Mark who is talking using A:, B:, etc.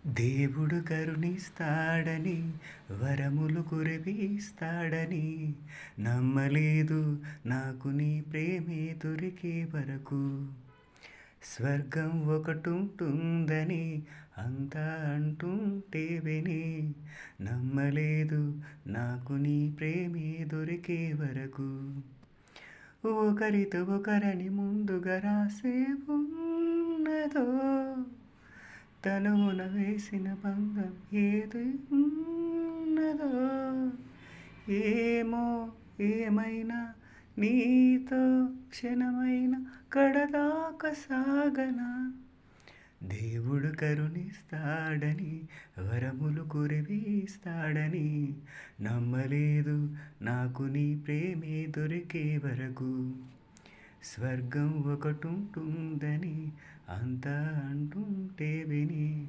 A: దేవుడు కరుణిస్తాడని వరములు కురిపిస్తాడని నమ్మలేదు నాకు నీ ప్రేమే దొరికే వరకు. స్వర్గం ఒకటుంటుందని అంతా అంటుంటే విని నమ్మలేదు నాకు నీ ప్రేమే దొరికే వరకు. ఒకరితో ఒకరని ముందుగా రాసే ఉన్నదో తనువున వేసిన బంధం ఏది ఉన్నదో. ఏమో ఏమైనా నీతో క్షణమైన కడదాకా సాగనా. దేవుడు కరుణిస్తాడని వరములు కురిపిస్తాడని నమ్మలేదు నాకు నీ ప్రేమే దొరికే వరకు. స్వర్గం ఒకటుంటుందని అంతా అంటుంటే విని